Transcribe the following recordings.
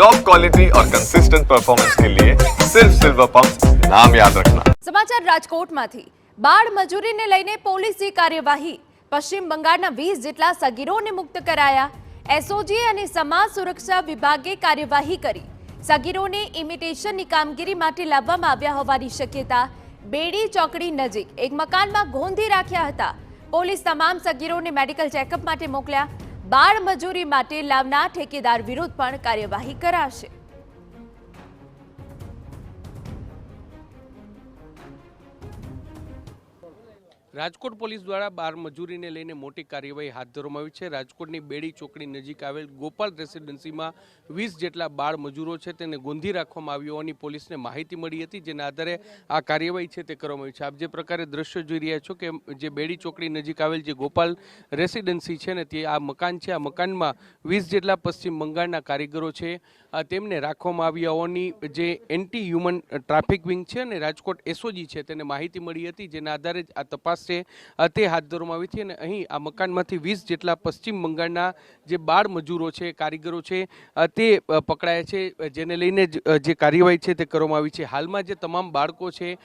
Top quality और consistent performance के लिए सिर्फ सिल्वर पंप नाम याद रखना। સમાચાર રાજકોટમાંથી બાળ મજૂરીને લઈને પોલીસની કાર્યવાહી। પશ્ચિમ બંગાળના 20 જેટલા સગીરોને મુક્ત કરાયા। એસઓજી અને સમાજ સુરક્ષા વિભાગે કાર્યવાહી કરી। સગીરોને ઇમિટેશનની કામગીરી માટે લાવવામાં આવ્યા હોવાની શક્યતા। બેડી ચોકડી નજીક એક મકાનમાં ગોંધી રાખ્યા હતા। પોલીસ તમામ સગીરોને મેડિકલ ચેકઅપ માટે મોકલ્યા। બાળ મજૂરી માટે લાવનાર ઠેકેદાર વિરુદ્ધ પણ કાર્યવાહી કરાશે। રાજકોટ પોલીસ દ્વારા બાળ મજૂરીને લઈને મોટી કાર્યવાહી હાથ ધરવામાં આવી છે। રાજકોટની બેડી ચોકડી નજીક આવેલ ગોપાલ રેસિડેન્સીમાં 20 જેટલા બાળ મજૂરો છે તેને ગોંધી રાખવામાં આવ્યા હોવાની પોલીસને માહિતી મળી હતી, જેના આધારે આ કાર્યવાહી છે તે કરવામાં આવી છે। આપ જે પ્રકારે દ્રશ્યો જોઈ રહ્યા છો કે જે બેડી ચોકડી નજીક આવેલ જે ગોપાલ રેસિડેન્સી છે ને તે આ મકાન છે। આ મકાનમાં 20 જેટલા પશ્ચિમ બંગાળના કારીગરો છે તેમને રાખવામાં આવ્યા હોવાની જે એન્ટી હ્યુમન ટ્રાફિક વિંગ છે અને રાજકોટ એસઓજી છે તેને માહિતી મળી હતી, જેના આધારે જ આ તપાસ તે હાથ ધરવામાં આવી હતી અને અહીં આ મકાનમાંથી 20 જેટલા પશ્ચિમ બંગાળના જે બાળ મજૂરો છે, કારીગરો છે તે પકડાયા છે, જેને લઈને જે કાર્યવાહી છે તે કરવામાં આવી છે। હાલમાં જે તમામ બાળકો છે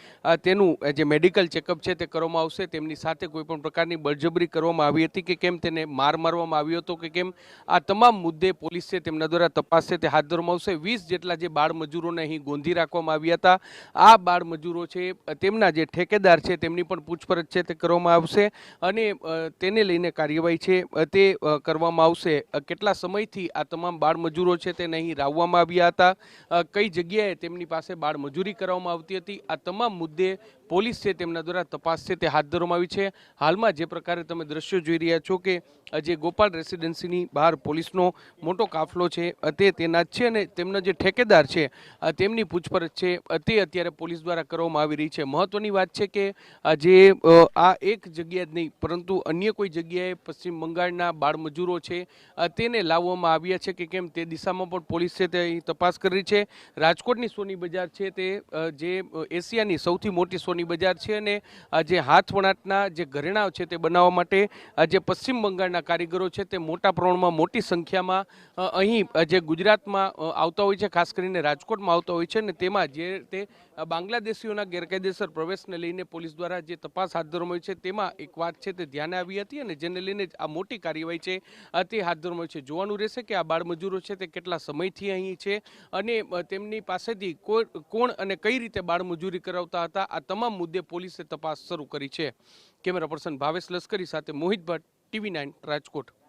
તેનું જે મેડિકલ ચેકઅપ છે તે કરવામાં આવશે। તેમની સાથે કોઈ પણ પ્રકારની બળજબરી કરવામાં આવી હતી કે કેમ, તેને માર મારવામાં આવ્યો હતો કે કેમ, આ તમામ મુદ્દે પોલીસ છે તેમના દ્વારા તપાસ છે તે હાથ ધરવામાં આવશે। 20 જેટલા જે બાળ મજૂરોને અહીં ગોંધી રાખવામાં આવ્યા હતા, આ બાળ મજૂરો છે તેમના જે ઠેકેદાર છે તેમની પણ પૂછપરછ છે તે કરવામાં આવશે અને તેને લઈને કાર્યવાહી છે તે કરવામાં આવશે। કેટલા સમયથી આ તમામ બાળ મજૂરો છે તેને અહીં લાવવામાં આવ્યા હતા, કઈ જગ્યાએ તેમની પાસે બાળ મજૂરી કરવામાં આવતી હતી, આ તમામ મુદ્દે પોલીસ છે તેમના દ્વારા તપાસ છે તે હાથ ધરવામાં આવી છે। હાલમાં જે પ્રકારે તમે દ્રશ્યો જોઈ રહ્યા છો કે જે ગોપાલ રેસિડેન્સીની બહાર પોલીસનો મોટો કાફલો છે તે તૈનાત છે અને તેમના જે ઠેકેદાર છે તેમની પૂછપરછ છે તે અત્યારે પોલીસ દ્વારા કરવામાં આવી રહી છે। મહત્વની વાત છે કે જે આ એક જગ્યાએ જ નહીં પરંતુ અન્ય કોઈ જગ્યાએ પશ્ચિમ બંગાળના બાળ મજૂરો છે તેને લાવવામાં આવ્યા છે કે કેમ તે દિશામાં પણ પોલીસ છે તે તપાસ કરી રહી છે। રાજકોટની સોની બજાર છે તે જે એશિયાની સૌથી મોટી સોની બજાર છે અને જે હાથ વણાટના જે ઘરેણાં છે તે બનાવવા માટે જે પશ્ચિમ બંગાળના કારીગરો છે તે મોટા પ્રમાણમાં મોટી સંખ્યામાં અહીં જે ગુજરાતમાં આવતા હોય છે, ખાસ કરીને રાજકોટમાં આવતા હોય છે અને તેમાં જે તે બાંગ્લાદેશીઓના ગેરકાયદેસર પ્રવેશને લઈને પોલીસ દ્વારા જે તપાસ હાથ ધરવામાં આવી છે તેમાં એક વાત છે તે ધ્યાને આવી હતી અને જેને લઈને આ મોટી કાર્યવાહી છે તે હાથ ધરવામાં આવી છે। જોવાનું રહેશે કે આ બાળ મજૂરો છે તે કેટલા સમયથી અહીં છે અને તેમની પાસેથી કોણ અને કઈ રીતે બાળ મજૂરી કરાવતા હતા, આ તમામ મુદ્દે પોલીસે તપાસ શરૂ કરી છે। કેમેરા પર્સન ભાવેશ લશ્કરી સાથે મોહિત ભટ્ટ, TV9 રાજકોટ।